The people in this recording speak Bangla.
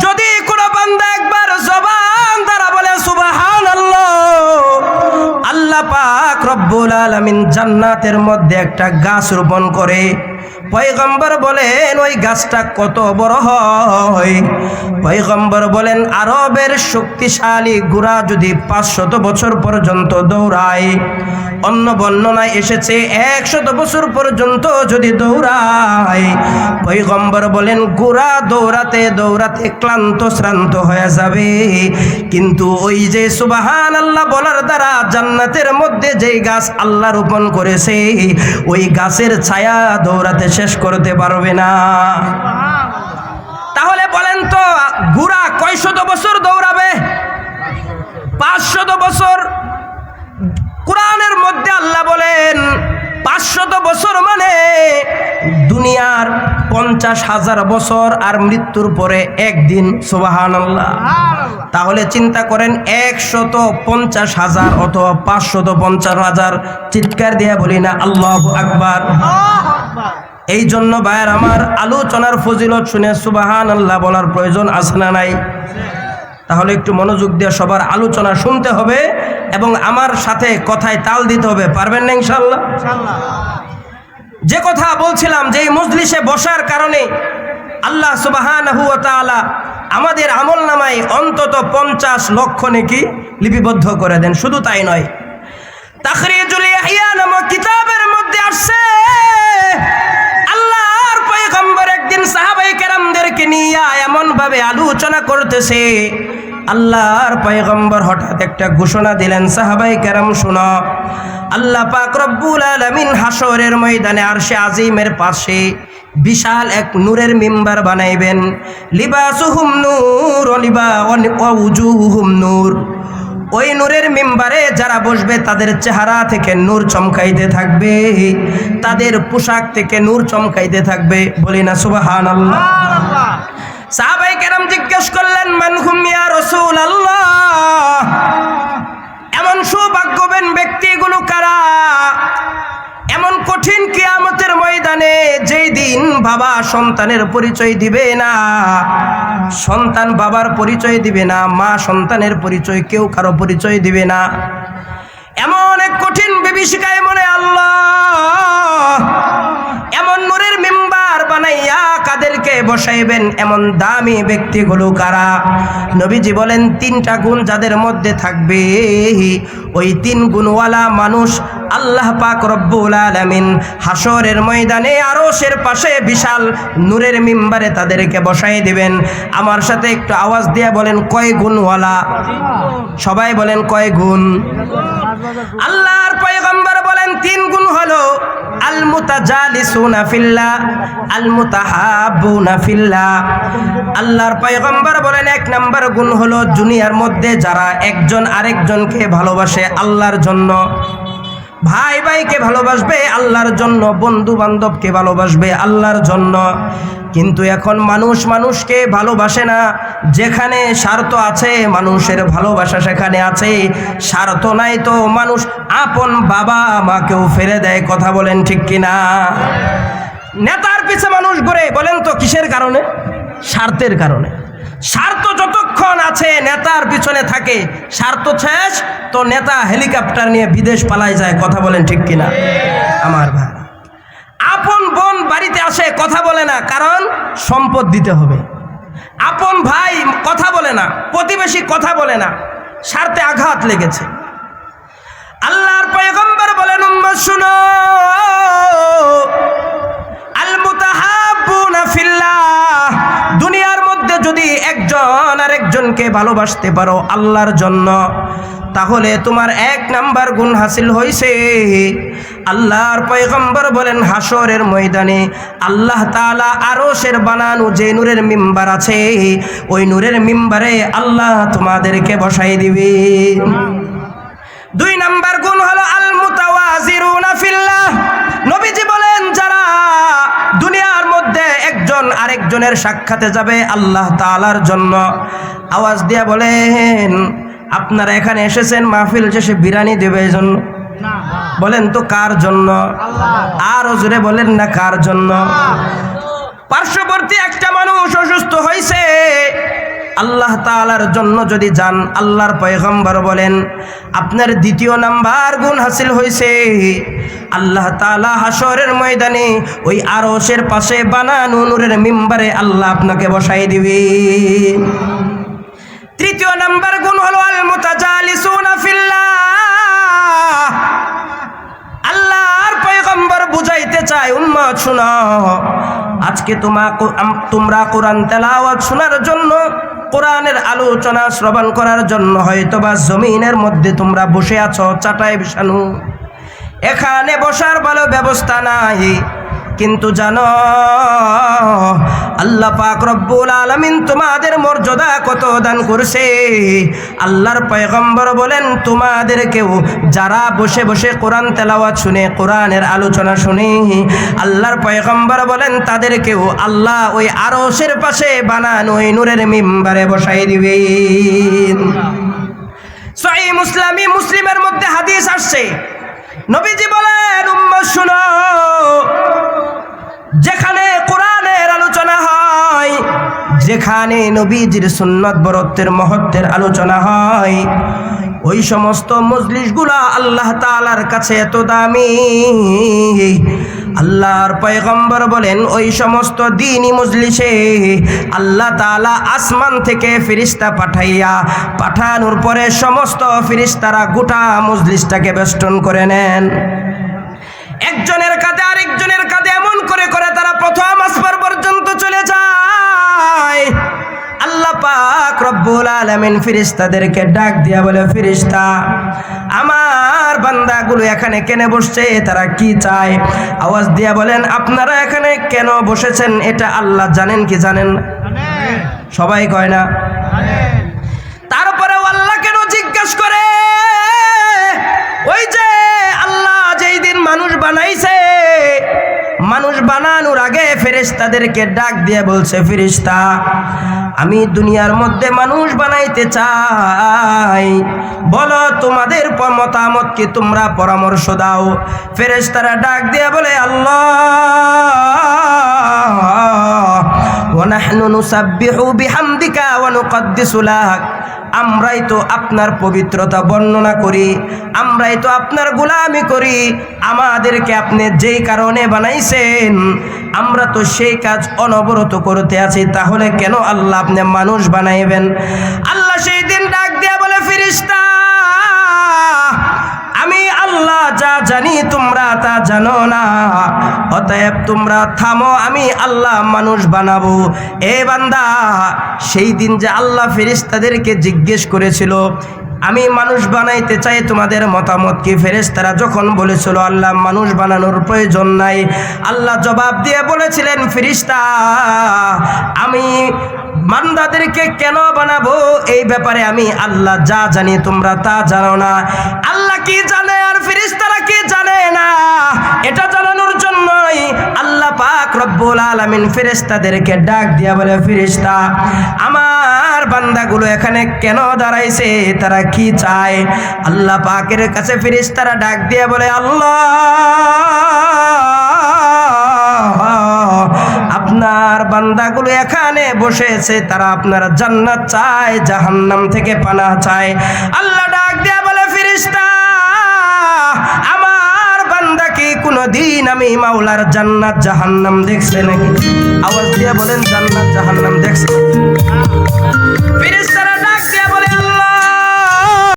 যদি কোনো বান্দা একবার জবান দ্বারা বলে সুবহানাল্লাহ, আল্লাহ পাক রব্বুল আলামিন জান্নাতের মধ্যে একটা গাছ রোপণ করে। পয়গম্বর বলেন ওই গাছটা কত বড় হয়? পয়গম্বর বলেন আরবের শক্তিশালী ঘোড়া যদি 500 বছর পর্যন্ত দৌড়ায়, অন্য বর্ণনায় এসেছে 100 বছর পর্যন্ত যদি দৌড়ায়, পয়গম্বর বলেন ঘোড়া দৌড়াতে দৌড়াতে ক্লান্ত শ্রান্ত হয়ে যাবে, কিন্তু ওই যে সুবহানাল্লাহ বলার দ্বারা জান্নাতের মধ্যে যেই গাছ আল্লাহ রোপণ করেছে, ওই গাছের ছায়া দৌড়াতে শেষ করতে পারবে না। তাহলে বলেন তো ঘোড়া কয়শত বছর দৌড়াবে? 500 বছর। কোরআনের মধ্যে আল্লাহ বলেন 500 বছর মানে দুনিয়ার 50,000 বছর আর মৃত্যুর পরে একদিন। সুবহানাল্লাহ। তাহলে চিন্তা করেন 150,000 অথবা 550,000। চিৎকার দিয়ে বলি না আল্লাহু আকবার। এই জন্য ভাইয়ের আমার আলোচনার ফজিলত শুনে সুবহানাল্লাহ বলার প্রয়োজন আছে না নাই? তাহলে একটু মনোযোগ দিয়ে সবার আলোচনা শুনতে হবে এবং আমার সাথে কথায় তাল দিতে হবে। পারবেন না ইনশাআল্লাহ? যে কথা বলছিলাম যে এই মজলিসে বসার কারণে আল্লাহ সুবহানাহু ওয়া তাআলা আমাদের আমলনামায় অন্তত 50 লক্ষ নেকি লিপিবদ্ধ করে দেন। শুধু তাই নয়, তাখরিজুল ইহইয়া নামক কিতাবের মধ্যে আসছে আল্লাহর পয়গম্বর একদিন সাহাবায়ে কেরামদেরকে নিয়ে এমন ভাবে আলোচনা করতেছে, আল্লাহর পয়গম্বর হঠাৎ একটা ঘোষণা দিলেন, সাহাবায়ে কেরাম শুনো, আল্লাহ পাক রব্বুল আলামিন হাশরের ময়দানে আরশে আজিমের পাশে বিশাল এক নূরের মিম্বার বানাইবেন। লিবাসুহুম নূর ওয়া উজুহুম নূর। ওই নূরের মিম্বারে যারা বসবে তাদের চেহারা থেকে নূর চমকাইতে থাকবে, তাদের পোশাক থেকে নূর চমকাইতে থাকবে। বলি না সুবহানাল্লাহ। সাহাবায়ে কেরাম জিজ্ঞেস করলেন, মান হুম ইয়া রাসূলুল্লাহ, এমন সৌভাগ্যবান ব্যক্তিগুলো কারা? এমন কঠিন কিয়ামতের ময়দানে যেই দিন বাবা সন্তানের পরিচয় দিবে না, সন্তান বাবার পরিচয় দিবে না, মা সন্তানের পরিচয় কেউ কারো পরিচয় দিবে না, এমন এক কঠিন বিভীষিকায় মনে আল্লাহ এমন নূরের মিম্বার বানাইয়া কাদেরকে বসাইবেন? এমন দামি ব্যক্তিগুলো কারা? নবীজি বলেন 3টা গুণ যাদের মধ্যে থাকবে, ওই 3 গুণওয়ালা মানুষ আল্লাহ পাক রব্বুল আলামিন হাশরের ময়দানে আরশের পাশে বিশাল নূরের মিম্বারে তাদেরকে বসাই দিবেন। আমার সাথে একটু আওয়াজ দিয়ে বলেন কয় গুণওয়ালা? সবাই বলেন কয় গুণ? আল্লাহর পয়গম্বর বলেন 3 গুণ হলো আল মুতাজালিসুনা ফিল্লাহ, আল মুতাহাব্বুনা ফিল্লাহ। আল্লাহর পয়গম্বর বলেন 1 নাম্বার গুণ হলো দুনিয়ার মধ্যে যারা একজন আরেকজনকে ভালোবাসে আল্লাহর জন্য, ভাই ভাইকে ভালোবাসবে আল্লাহর জন্য, বন্ধু বান্ধবকে ভালোবাসবে আল্লাহর জন্য। কিন্তু এখন মানুষ মানুষকে ভালোবাসে না। যেখানে স্বার্থ আছে মানুষের ভালোবাসা সেখানে আছে, স্বার্থ নাই তো মানুষ আপন বাবা মাকেও ফেলে দেয়। কথা বলেন ঠিক কিনা? নেতার পিছে মানুষ ঘুরে, বলেন তো কিসের কারণে? স্বার্থের কারণে। স্বার্থ যতক্ষণ আছে নেতার পিছনে থাকে, স্বার্থ শেষ তো নেতা হেলিকপ্টার নিয়ে বিদেশ পালায় যায়। কথা বলেন ঠিক কিনা আমার ভাই? আপন বোন বাড়িতে আসে, কথা বলে না, কারণ সম্পদ দিতে হবে। আপন ভাই কথা বলে না, প্রতিবেশী কথা বলে না, স্বার্থে আঘাত লেগেছে। আল্লাহর পয়গম্বর বলেন উম্মত শুনো, আল মুতাহাব্বুনা ফিল্লাহ, দুনিয়ার মধ্যে যদি একজন আরেকজনকে ভালোবাসতে পারো আল্লাহর জন্য, তাহলে তোমার 1 নাম্বার গুণ হাসিল হয়েছে। আল্লাহর পয়গম্বর বলেন হাশরের ময়দানে আল্লাহ তাআলা আরশের বানানো যে নূরের মিম্বার আছে, ওই নূরের মিম্বারে আল্লাহ তোমাদেরকে বসাই দিবে। 2 নাম্বার গুণ হলো আল মুতাওয়াজিরুনা ফিল্লাহ। নবীজি বলেন যারা দুনিয়ার মধ্যে একজন আরেকজনের সাক্ষাতে যাবে আল্লাহ তাআলার জন্য, আওয়াজ দিয়ে বলেন আপনারা এখানে এসেছেন মাহফিল শেষে বিরিয়ানি দেবে এই জন্য? বলেন তো কার জন্য? আরো জোরে বলেন না কার জন্য? পার্শ্ববর্তী একটা মানুষ অসুস্থ হয়েছে, আল্লাহ তাআলার জন্য যদি যান, আল্লাহর পয়গম্বর বলেন আপনার দ্বিতীয় নাম্বার গুণ হাসিল হয়েছে। আল্লাহ তাআলা হাসরের ময়দানে ওই আরশের পাশে বানানো নূরের মিম্বারে আল্লাহ আপনাকে বসাই দিবে। তৃতীয় নাম্বার গুণ হলো আল মুতাজালিসুনা ফিল্লাহ। আল্লাহর পয়গম্বর বুঝাইতে চায়, উম্মত শুনো, আজকে তোমরা কোরআন তেলাওয়াত শোনার জন্য, কোরআনের আলোচনা শ্রবণ করার জন্য হয়তোবা জমিনের মধ্যে তোমরা বসে আছো চাটাই বিছানো, এখানে বসার ভালো ব্যবস্থা নাই। কিন্তু জানো আল্লাহ পাক রব্বুল আলামিন তোমাদের মর্যাদা কত দান করছে। আল্লাহর পয়গম্বর বলেন তোমাদেরকেও যারা বসে বসে কোরআন তেলাওয়াত শুনে, কোরআনের আলোচনা শুনে, আল্লাহর পয়গম্বর বলেন তাদেরকেও আল্লাহ ওই আরশের পাশে বানানো ওই নূরের মিম্বারে বসাই দিবেন। সহিহ মুসলিমের মধ্যে হাদিস আসছে, নবীজি বলেন উম্মত শুনো, যেখানে কোরআনের আলোচনা হয়, যেখানে নবীজির সুন্নাত বরত্বের মহত্বের আলোচনা হয়, ওই সমস্ত মজলিসগুলা আল্লাহ তাআলার কাছে এত দামি। আল্লাহর পয়গম্বর বলেন ওই সমস্ত দ্বীনি মজলিসে আল্লাহ তাআলা আসমান থেকে ফেরেশতা পাঠানোর পরে সমস্ত ফেরেশতারা গোটা মজলিসটাকে বেষ্টন করে নেন। একজনের কাঁধে আরেকজনের কাঁধে এমন করে করে তারা প্রথম আসমান পর্যন্ত চলে যায়। আল্লাহ পাক রব্বুল আলামিন ফেরেশতাদেরকে ডাক দিয়া বলে, ফেরেশতা আমার বান্দাগুলো এখানে কেন বসছে, তারা কি চায়? আওয়াজ দিয়া বলেন আপনারা এখানে কেন বসেছেন এটা আল্লাহ জানেন কি জানেন না? সবাই কয় না। তারপরে আল্লাহ কেন জিজ্ঞাসা করে? ওই যে আল্লাহ যেই দিন মানুষ বানাইছে, মানুষ বানানোর আগে ফেরেশতাদেরকে ডাক দিয়ে বলছে, ফেরেশতা আমি দুনিয়ার মধ্যে মানুষ বানাইতে চাই, বলো তোমাদের মতামত কি, তোমরা পরামর্শ দাও। ফেরেশতারা ডাক দিয়ে বলে, আল্লাহ ওয়া নাহনু নুসাব্বিহু বিহামদিকা ওয়া নুকদ্দিসু লাক, আমরাই তো আপনার পবিত্রতা বর্ণনা করি, আমরাই তো আপনার গোলামি করি, আমাদেরকে আপনি যেই কারণে বানাইছেন আমরা তো সেই কাজ অনবরত করতে আছি, তাহলে কেন আল্লাহ আপনি মানুষ বানাইবেন? আল্লাহ সেই দিন ডাক দিয়া বলে, ফেরেশতা আমি আল্লাহ যা জানি তোমরা তা জানো না, অতএব তোমরা থামো, আমি আল্লাহ মানুষ বানাবো। এ বান্দা, সেই দিন যে আল্লাহ ফেরেশতাদেরকে জিজ্ঞেস করেছিল আমি মানুষ বানাইতে চাই, তোমাদের মতামত কি? ফেরেশতারা যখন বলেছিল আল্লাহ মানুষ বানানোর প্রয়োজন নাই, আল্লাহ জবাব দিয়ে বলেছিলেন, ফেরেশতা আমি বান্দাদেরকে কেন বানাবো এই ব্যাপারে আমি আল্লাহ যা জানি তোমরা তা জানো না। আল্লাহ কি জানে আর ফেরেশতারা কি জানে না, এটা জানানোর জন্যই আল্লাহ পাক রব্বুল আলামিন ফেরেশতাদেরকে ডাক দিয়া বলে, ফেরেশতা আমার বান্দাগুলো এখানে কেন দাঁড়াইছে, তারা কি চায়? আল্লাহ পাকের কাছে ফেরেশতারা ডাক দিয়া বলে, আল্লাহ আপনার বান্দাগুলো এখানে বসেছে, তারা আপনার জান্নাত চায়, জাহান্নাম থেকে পানাহ চায়। আল্লাহ ডাক দিয়া বলে, ফেরেশতা আমার বান্দা কি কোনদিন আমি মাওলার জান্নাত জাহান্নাম দেখছে নাকি? আওয়াজ দিয়ে বলেন জান্নাত জাহান্নাম দেখছে?